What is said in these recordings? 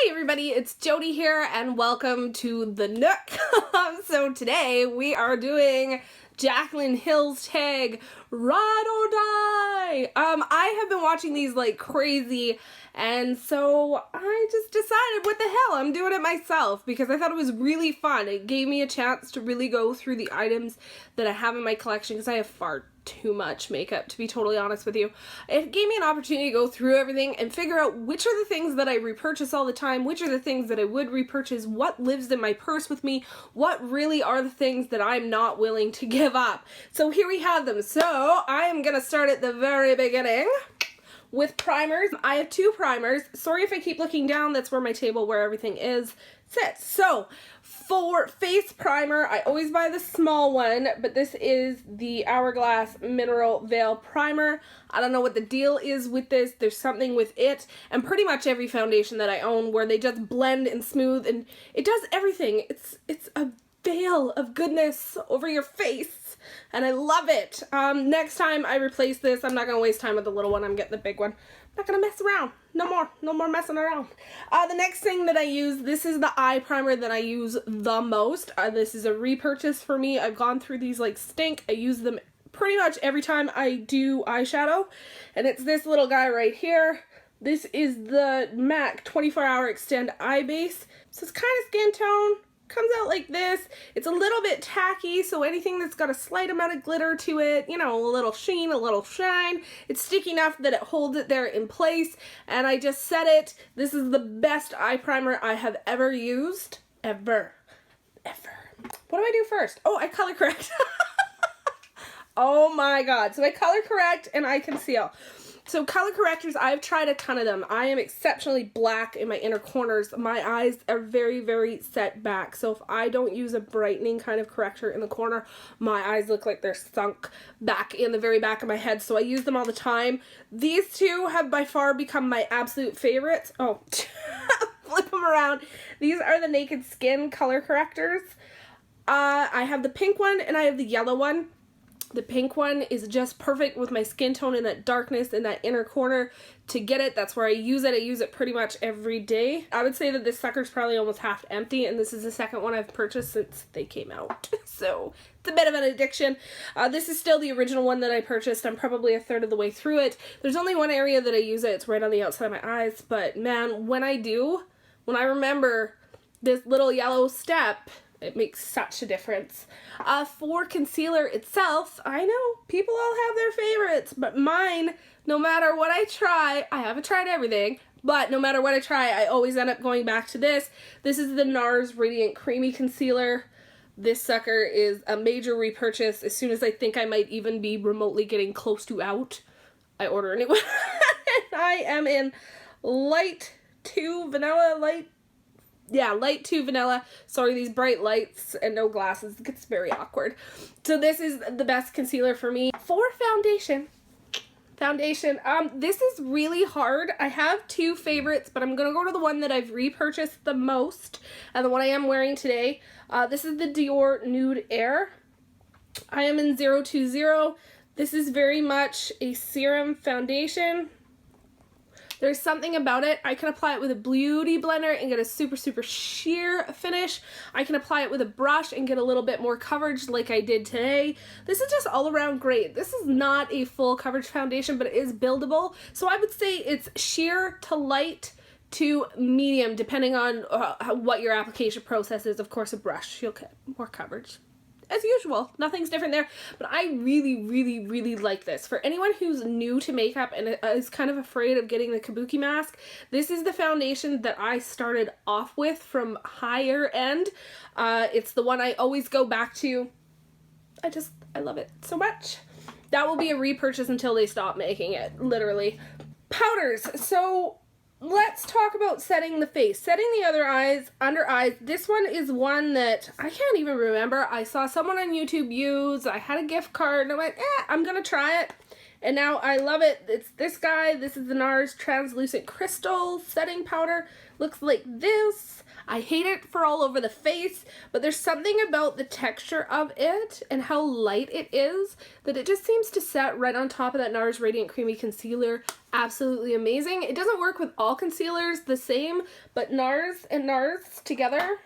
Hey everybody, it's Jody here and welcome to the Nook. So today we are doing Jaclyn Hill's tag Ride or Die. I have been watching these like crazy, and so I just decided what the hell, I'm doing it myself because I thought it was really fun. It gave me a chance to really go through the items that I have in my collection because I have far too much makeup, to be totally honest with you. It gave me an opportunity to go through everything and figure out which are the things that I repurchase all the time, which are the things that I would repurchase, what lives in my purse with me, what really are the things that I'm not willing to give up. So here we have them. So I am gonna start at the very beginning with primers. I have two primers. Sorry if I keep looking down, that's where my table where everything is sits. So for face primer, I always buy the small one, but this is the Hourglass Mineral Veil Primer. I don't know what the deal is with this. There's something with it and pretty much every foundation that I own where they just blend and smooth and it does everything. It's a veil of goodness over your face and I love it. Next time I replace this, I'm not going to waste time with the little one. I'm getting the big one. I'm not going to mess around. No more messing around. The next thing that I use, this is the eye primer that I use the most. This is a repurchase for me. I've gone through these like stink. I use them pretty much every time I do eyeshadow. And it's this little guy right here. This is the MAC 24-Hour Extend Eye Base. So it's kind of skin tone. Comes out like this. It's a little bit tacky, so anything that's got a slight amount of glitter to it, you know, a little sheen, a little shine. It's sticky enough that it holds it there in place, and I just set it. This is the best eye primer I have ever used. Ever. What do I do first? Oh, I color correct. Oh my god. So I color correct and I conceal. So color correctors, I've tried a ton of them. I am exceptionally black in my inner corners. My eyes are very, very set back. So if I don't use a brightening kind of corrector in the corner, my eyes look like they're sunk back in the very back of my head. So I use them all the time. These two have by far become my absolute favorites. Oh, flip them around. These are the Naked Skin color correctors. I have the pink one and I have the yellow one. The pink one is just perfect with my skin tone and that darkness in that inner corner to get it. That's where I use it. I use it pretty much every day. I would say that this sucker's probably almost half empty, and this is the second one I've purchased since they came out. So it's a bit of an addiction. This is still the original one that I purchased. I'm probably a third of the way through it. There's only one area that I use it. It's right on the outside of my eyes. But man, when I remember this little yellow step, it makes such a difference. For concealer itself, I know people all have their favorites, but mine, no matter what I try, I haven't tried everything, but no matter what I try, I always end up going back to this. This is the Nars Radiant Creamy Concealer. This sucker is a major repurchase. As soon as I think I might even be remotely getting close to out, I order a new one. I am in light 2 vanilla, light 2 vanilla. Sorry, these bright lights and no glasses. It gets very awkward. So this is the best concealer for me. For foundation, this is really hard. I have two favorites, but I'm going to go to the one that I've repurchased the most and the one I am wearing today. This is the Dior Nude Air. I am in 020. This is very much a serum foundation. There's something about it. I can apply it with a beauty blender and get a super, super sheer finish. I can apply it with a brush and get a little bit more coverage like I did today. This is just all around great. This is not a full coverage foundation, but it is buildable. So I would say it's sheer to light to medium, depending on what your application process is. Of course, a brush, you'll get more coverage. As usual, nothing's different there, but I really, really, really like this. For anyone who's new to makeup and is kind of afraid of getting the kabuki mask, this is the foundation that I started off with from higher end. It's the one I always go back to. I love it so much. That will be a repurchase until they stop making it, literally. Powders. So let's talk about setting the face. Setting the other eyes, under eyes. This one is one that I can't even remember. I saw someone on YouTube use. I had a gift card and I went, I'm gonna try it. And now I love it. It's this guy. This is the Nars Translucent Crystal Setting Powder. Looks like this. I hate it for all over the face, but there's something about the texture of it and how light it is that it just seems to set right on top of that Nars Radiant Creamy Concealer. Absolutely amazing. It doesn't work with all concealers the same, but Nars and Nars together,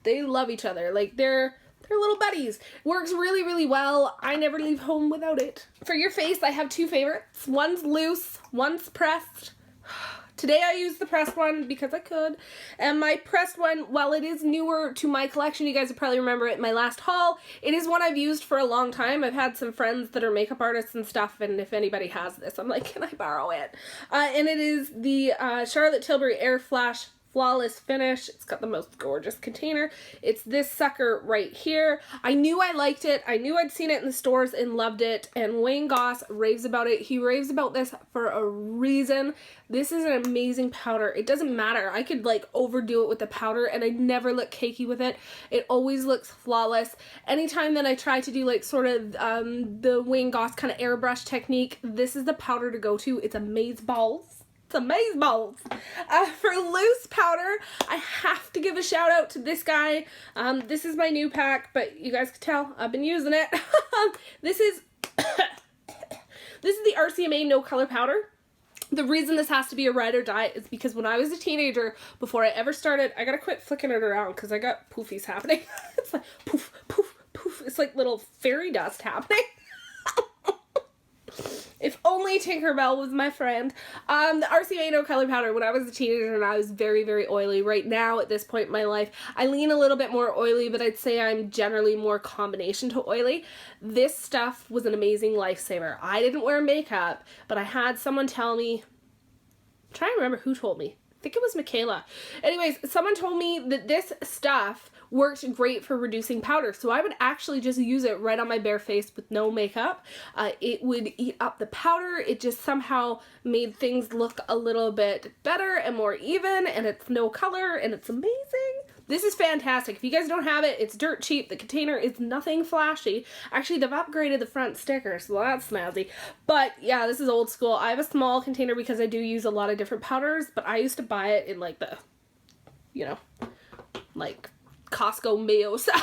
they love each other. Like they're little buddies. Works really, really well. I never leave home without it. For your face, I have two favorites. One's loose, one's pressed. Today I used the pressed one because I could, and my pressed one, while it is newer to my collection, you guys will probably remember it in my last haul, it is one I've used for a long time. I've had some friends that are makeup artists and stuff, and if anybody has this, I'm like, can I borrow it? And it is the Charlotte Tilbury Air Flash Flawless Finish. It's got the most gorgeous container. It's this sucker right here. I knew I liked it. I knew I'd seen it in the stores and loved it, and Wayne Goss raves about it. He raves about this for a reason. This is an amazing powder. It doesn't matter. I could like overdo it with the powder and I never look cakey with it. It always looks flawless. Anytime that I try to do like sort of the Wayne Goss kind of airbrush technique, this is the powder to go to. It's amazeballs. It's amazeballs. For loose powder, I have to give a shout out to this guy. This is my new pack, but you guys can tell I've been using it. This is the RCMA No Color Powder. The reason this has to be a ride or die is because when I was a teenager, before I ever started, I gotta quit flicking it around because I got poofies happening. It's like poof, poof, poof. It's like little fairy dust happening. If only Tinkerbell was my friend. The RCMA No Color Powder, when I was a teenager and I was very, very oily. Right now, at this point in my life, I lean a little bit more oily, but I'd say I'm generally more combination to oily. This stuff was an amazing lifesaver. I didn't wear makeup, but I had someone tell me, I'm trying to remember who told me. I think it was Michaela. Anyways, someone told me that this stuff worked great for reducing powder, so I would actually just use it right on my bare face with no makeup. It would eat up the powder. It just somehow made things look a little bit better and more even, and it's no color, and it's amazing. This is fantastic. If you guys don't have it, it's dirt cheap. The container is nothing flashy. Actually, they've upgraded the front sticker, so that's snazzy. But yeah, this is old school. I have a small container because I do use a lot of different powders, but I used to buy it in like the, you know, like Costco Mayo size.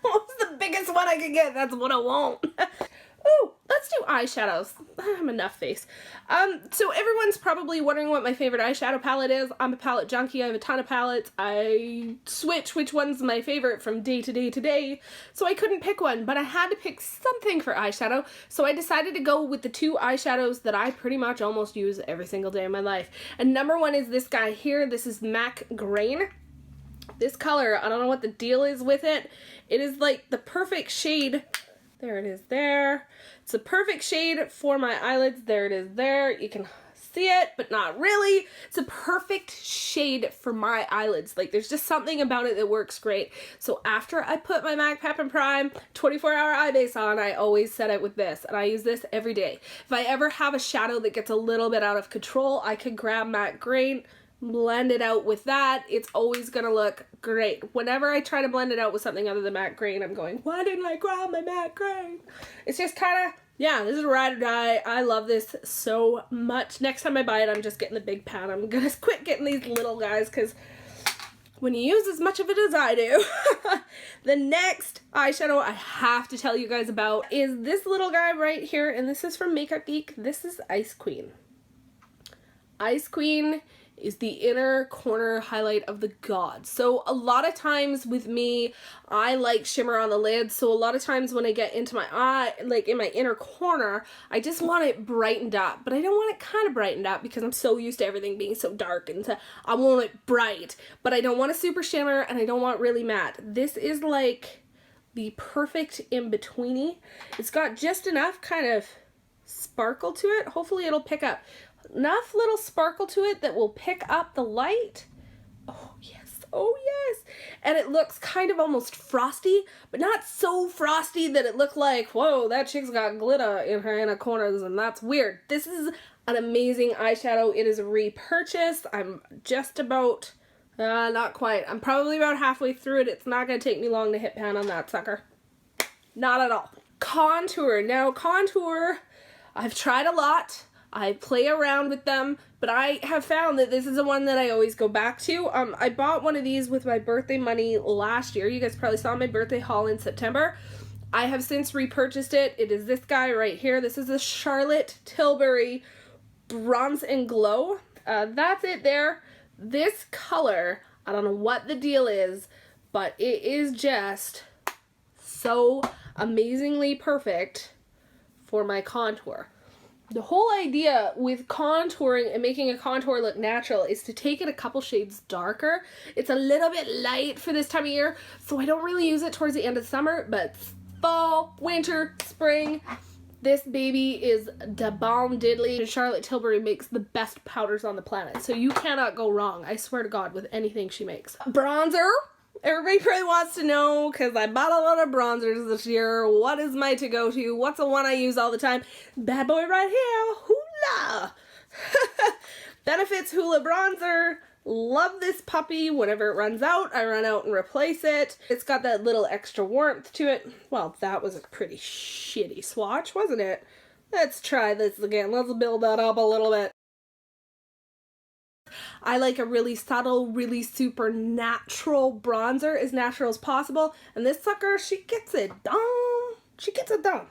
What's the biggest one I could get? That's what I want. Ooh, let's do eyeshadows. I'm enough face. So everyone's probably wondering what my favorite eyeshadow palette is. I'm a palette junkie. I have a ton of palettes. I switch which one's my favorite from day to day to day. So I couldn't pick one, but I had to pick something for eyeshadow. So I decided to go with the two eyeshadows that I pretty much almost use every single day of my life. And number one is this guy here. This is MAC Grain. This color, I don't know what the deal is with it. It is like the perfect shade. There it is there. It's a perfect shade for my eyelids. There it is there. You can see it, but not really. It's a perfect shade for my eyelids. Like there's just something about it that works great. So after I put my MAC Pep and Prime 24-hour eye base on, I always set it with this, and I use this every day. If I ever have a shadow that gets a little bit out of control, I can grab MAC Grain, blend it out with that. It's always gonna look great. Whenever I try to blend it out with something other than MAC Grain, I'm going, why didn't I grab my MAC Grain? It's just kind of, yeah, this is a ride or die. I love this so much. Next time I buy it, I'm just getting the big pan. I'm gonna quit getting these little guys because when you use as much of it as I do. The next eyeshadow I have to tell you guys about is this little guy right here, and this is from Makeup Geek. This is Ice Queen. Ice Queen is the inner corner highlight of the gods. So a lot of times with me, I like shimmer on the lid. So a lot of times when I get into my eye, like in my inner corner, I just want it brightened up. But I don't want it kind of brightened up because I'm so used to everything being so dark, and so I want it bright. But I don't want a super shimmer, and I don't want really matte. This is like the perfect in-betweeny. It's got just enough kind of sparkle to it. Hopefully it'll pick up enough little sparkle to it that will pick up the light. Oh yes, oh yes. And it looks kind of almost frosty, but not so frosty that it looked like, whoa, that chick's got glitter in her inner corners and that's weird. This is an amazing eyeshadow. It is a repurchase. I'm just about, not quite. I'm probably about halfway through it. It's not going to take me long to hit pan on that sucker. Not at all. Contour. Now contour, I've tried a lot. I play around with them but I have found that this is the one that I always go back to. I bought one of these with my birthday money last year. You guys probably saw my birthday haul in September. I have since repurchased it. It is this guy right here. This is the Charlotte Tilbury Bronze and Glow. That's it there. This color, I don't know what the deal is, but it is just so amazingly perfect for my contour. The whole idea with contouring and making a contour look natural is to take it a couple shades darker. It's a little bit light for this time of year, so I don't really use it towards the end of summer, but fall, winter, spring, this baby is da bomb diddly. Charlotte Tilbury makes the best powders on the planet, so you cannot go wrong, I swear to God, with anything she makes. Bronzer. Everybody probably wants to know, because I bought a lot of bronzers this year. What is my to-go-to? What's the one I use all the time? Bad boy right here, Hoola! Benefits Hoola bronzer. Love this puppy. Whenever it runs out, I run out and replace it. It's got that little extra warmth to it. Well, that was a pretty shitty swatch, wasn't it? Let's try this again. Let's build that up a little bit. I like a really subtle, really super natural bronzer, as natural as possible. And this sucker, she gets it done. She gets it done.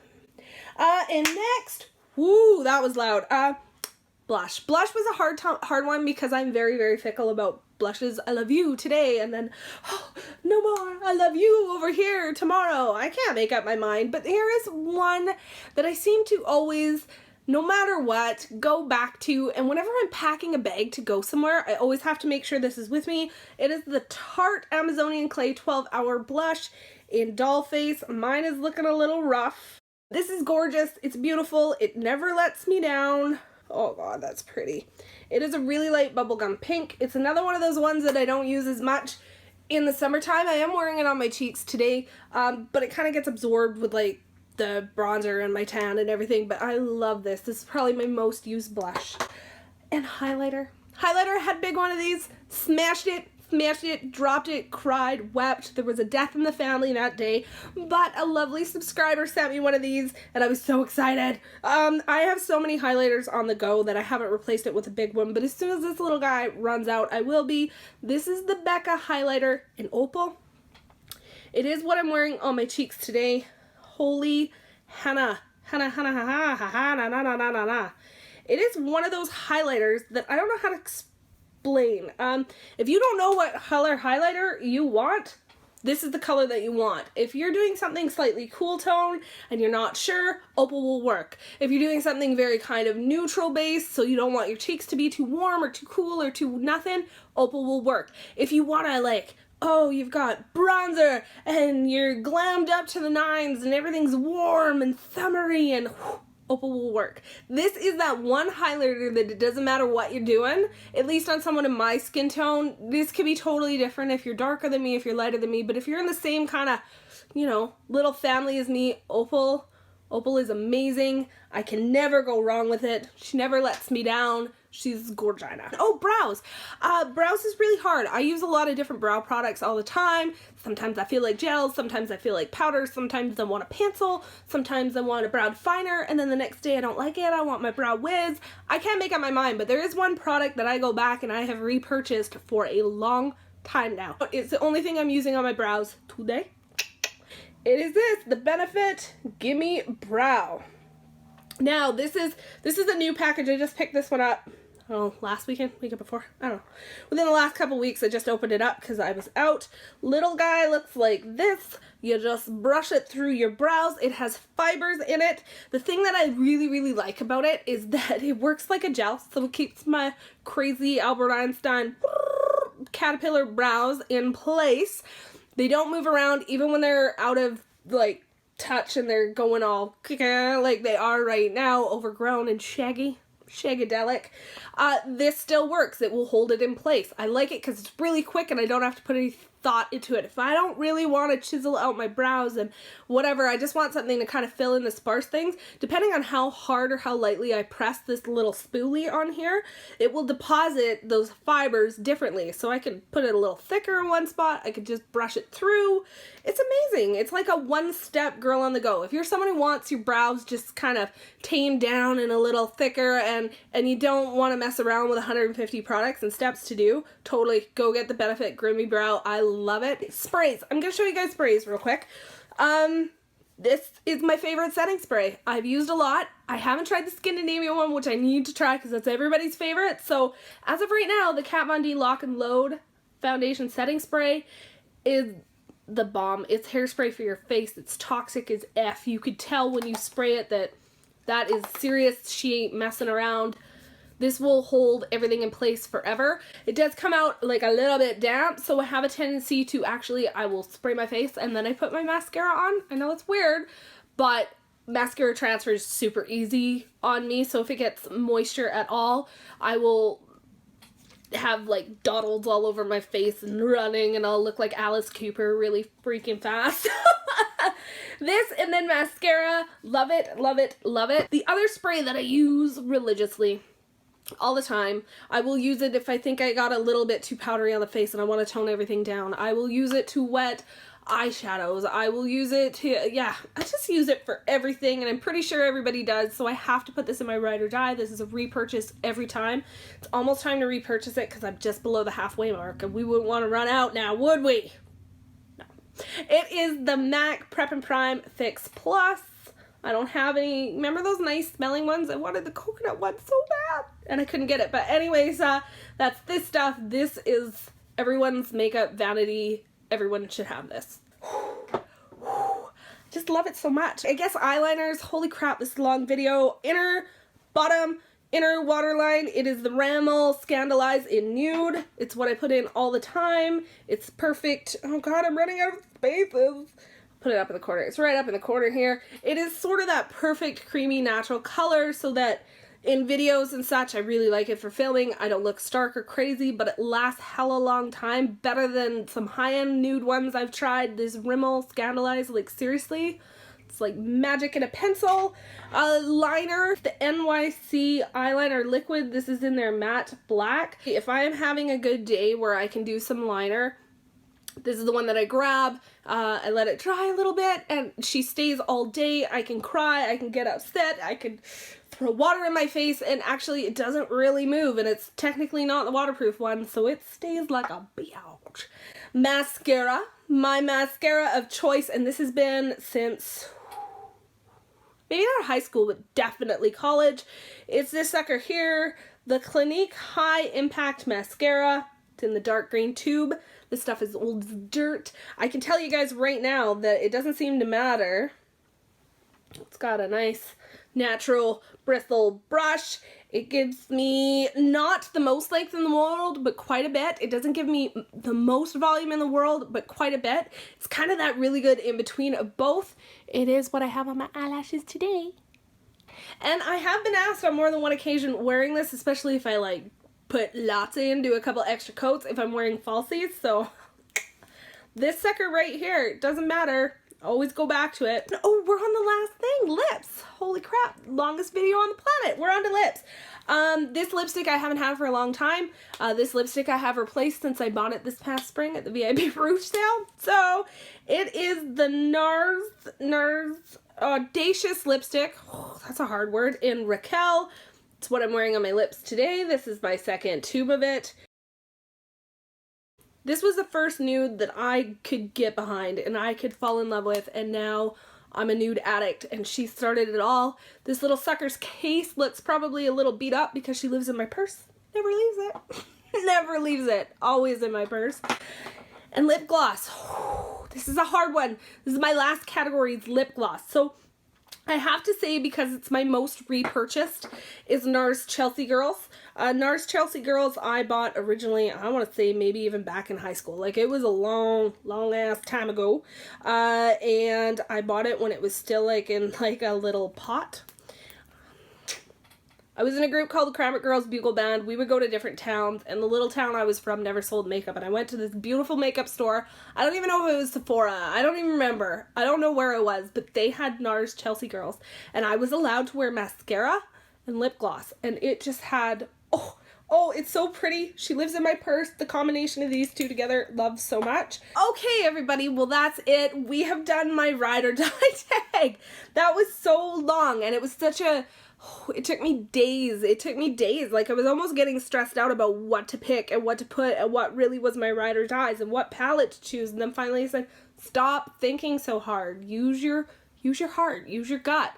And next, woo, that was loud. Blush. Blush was a hard one because I'm very, very fickle about blushes. I love you today, and then, oh, no more. I love you over here tomorrow. I can't make up my mind, but here is one that I seem to always, no matter what, go back to, and whenever I'm packing a bag to go somewhere, I always have to make sure this is with me. It is the Tarte Amazonian Clay 12-Hour Blush in Doll Face. Mine is looking a little rough. This is gorgeous. It's beautiful. It never lets me down. Oh God, that's pretty. It is a really light bubblegum pink. It's another one of those ones that I don't use as much in the summertime. I am wearing it on my cheeks today, but it kind of gets absorbed with like the bronzer and my tan and everything, but I love this. This is probably my most used blush. And highlighter. Highlighter, had a big one of these, smashed it, dropped it, cried, wept. There was a death in the family that day, but a lovely subscriber sent me one of these and I was so excited. I have so many highlighters on the go that I haven't replaced it with a big one, but as soon as this little guy runs out, I will be. This is the Becca highlighter in Opal. It is what I'm wearing on my cheeks today. Holy henna. Henna, henna, ha, ha, ha, ha, na, na, na, na, na, na. It is one of those highlighters that I don't know how to explain. If you don't know what color highlighter you want, this is the color that you want. If you're doing something slightly cool tone and you're not sure, Opal will work. If you're doing something very kind of neutral base, so you don't want your cheeks to be too warm or too cool or too nothing, Opal will work. If you want to like, oh, you've got bronzer and you're glammed up to the nines and everything's warm and summery and whew, Opal will work. This is that one highlighter that it doesn't matter what you're doing, at least on someone in my skin tone. This could be totally different if you're darker than me, if you're lighter than me, but if you're in the same kind of, you know, little family as me, Opal is amazing. I can never go wrong with it. She never lets me down. She's gorgina. Oh, brows. Brows is really hard. I use a lot of different brow products all the time. Sometimes I feel like gels, sometimes I feel like powders, sometimes I want a pencil, sometimes I want a brow definer, and then the next day I don't like it, I want my brow whiz. I can't make up my mind, but there is one product that I go back and I have repurchased for a long time now. It's the only thing I'm using on my brows today. It is this, the Benefit Gimme Brow. Now, this is a new package. I just picked this one up, oh, last weekend, weekend before, I don't know. Within the last couple weeks, I just opened it up because I was out. Little guy looks like this. You just brush it through your brows. It has fibers in it. The thing that I really, really like about it is that it works like a gel, so it keeps my crazy Albert Einstein caterpillar brows in place. They don't move around even when they're out of, like, touch and they're going all like they are right now, overgrown and shagadelic. This still works. It will hold it in place. I like it because it's really quick and I don't have to put any thought into it. If I don't really want to chisel out my brows and whatever, I just want something to kind of fill in the sparse things. Depending on how hard or how lightly I press this little spoolie on here, it will deposit those fibers differently. So I can put it a little thicker in one spot. I could just brush it through. It's amazing. It's like a one-step girl on the go. If you're someone who wants your brows just kind of tamed down and a little thicker again and you don't want to mess around with 150 products and steps to do, totally go get the Benefit Groomy Brow. I love it. Sprays. I'm going to show you guys sprays real quick. This is my favorite setting spray. I've used a lot. I haven't tried the Scandaleyes one, which I need to try because that's everybody's favorite. So as of right now, the Kat Von D Lock and Load Foundation Setting Spray is the bomb. It's hairspray for your face. It's toxic as F. You could tell when you spray it that is serious. She ain't messing around. This will hold everything in place forever. It does come out like a little bit damp, so I have a tendency to actually, I will spray my face and then I put my mascara on. I know it's weird, but mascara transfers super easy on me, so if it gets moisture at all, I will have like dottles all over my face and running, and I'll look like Alice Cooper really freaking fast. This and then mascara. Love it, love it, love it. The other spray that I use religiously all the time, I will use it if I think I got a little bit too powdery on the face and I want to tone everything down. I will use it to wet eyeshadows. I will use it to, yeah, I just use it for everything, and I'm pretty sure everybody does, so I have to put this in my ride or die. This is a repurchase every time. It's almost time to repurchase it because I'm just below the halfway mark and we wouldn't want to run out now, would we? No. It is the MAC Prep and Prime Fix Plus. I don't have any, remember those nice smelling ones? I wanted the coconut one so bad and I couldn't get it. But anyways, that's this stuff. This is everyone's makeup vanity. Everyone should have this. Just love it so much. I guess eyeliners, holy crap, this is a long video. Inner, bottom, inner waterline. It is the Rimmel Scandaleyes in Nude. It's what I put in all the time. It's perfect. Oh god, I'm running out of spaces. Put it up in the corner. It's right up in the corner here. It is sort of that perfect creamy natural color so that in videos and such, I really like it for filming. I don't look stark or crazy, but it lasts hella long time. Better than some high-end nude ones I've tried. This Rimmel Scandaleyes, like seriously, it's like magic in a pencil. Liner, the NYC eyeliner liquid. This is in their matte black. If I am having a good day where I can do some liner, this is the one that I grab. I let it dry a little bit and she stays all day. I can cry, I can get upset, I can throw water in my face, and actually it doesn't really move, and it's technically not the waterproof one, so it stays like a biatch. Mascara, my mascara of choice, and this has been since maybe not high school, but definitely college. It's this sucker here, the Clinique High Impact Mascara. It's in the dark green tube. This stuff is old as dirt. I can tell you guys right now that it doesn't seem to matter. It's got a nice natural bristle brush. It gives me not the most length in the world, but quite a bit. It doesn't give me the most volume in the world, but quite a bit. It's kind of that really good in between of both. It is what I have on my eyelashes today. And I have been asked on more than one occasion wearing this, especially if I like put lots in, do a couple extra coats if I'm wearing falsies. So this sucker right here, doesn't matter. Always go back to it. Oh, we're on the last thing, lips. Holy crap, longest video on the planet. We're on to lips. This lipstick I haven't had for a long time. This lipstick I have replaced since I bought it this past spring at the VIP Rouge sale. So it is the Nars Audacious lipstick. Oh, that's a hard word. In Raquel. It's what I'm wearing on my lips today. This is my second tube of it. This was the first nude that I could get behind and I could fall in love with, and now I'm a nude addict and she started it all. This little sucker's case looks probably a little beat up because she lives in my purse. Never leaves it. Never leaves it. Always in my purse. And lip gloss. This is a hard one. This is my last category, is lip gloss. So I have to say, because it's my most repurchased, is Nars Chelsea Girls. Nars Chelsea Girls I bought originally, I want to say maybe even back in high school. Like it was a long ass time ago. And I bought it when it was still like in like a little pot. I was in a group called the Crammet Girls Bugle Band. We would go to different towns, and the little town I was from never sold makeup, and I went to this beautiful makeup store. I don't even know if it was Sephora. I don't even remember. I don't know where it was, but they had Nars Chelsea Girls, and I was allowed to wear mascara and lip gloss, and it just had, oh, it's so pretty. She lives in my purse. The combination of these two together, love so much. Okay, everybody, well, that's it. We have done my ride or die tag. That was so long, and it was such a it took me days. It took me days. Like, I was almost getting stressed out about what to pick and what to put and what really was my ride or dies and what palette to choose. And then finally I said, stop thinking so hard. Use your heart. Use your gut.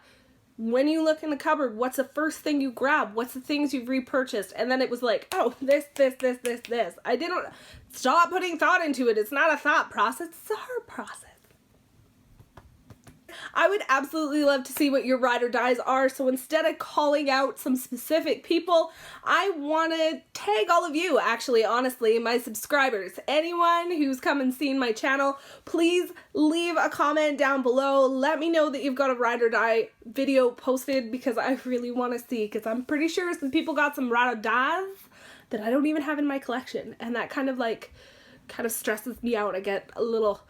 When you look in the cupboard, what's the first thing you grab? What's the things you've repurchased? And then it was like, oh, this. I didn't stop putting thought into it. It's not a thought process. It's a heart process. I would absolutely love to see what your ride or dies are, so instead of calling out some specific people, I want to tag all of you, actually, honestly, my subscribers. Anyone who's come and seen my channel, please leave a comment down below. Let me know that you've got a ride or die video posted, because I really want to see, because I'm pretty sure some people got some ride or dies that I don't even have in my collection, and that kind of stresses me out. I get a little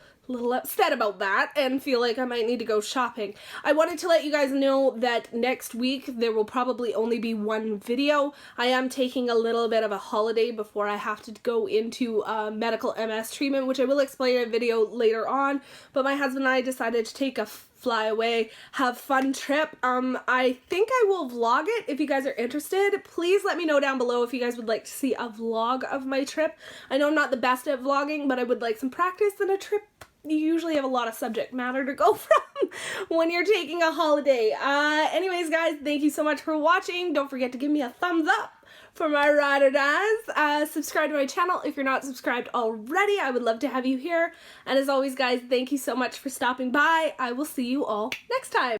upset about that and feel like I might need to go shopping. I wanted to let you guys know that next week there will probably only be one video. I am taking a little bit of a holiday before I have to go into medical MS treatment, which I will explain in a video later on, but my husband and I decided to take a fly away, have fun trip. I think I will vlog it if you guys are interested. Please let me know down below if you guys would like to see a vlog of my trip. I know I'm not the best at vlogging, but I would like some practice in a trip. You usually have a lot of subject matter to go from when you're taking a holiday. Anyways, guys, thank you so much for watching. Don't forget to give me a thumbs up for my ride or dies. Subscribe to my channel if you're not subscribed already. I would love to have you here. And as always, guys, thank you so much for stopping by. I will see you all next time.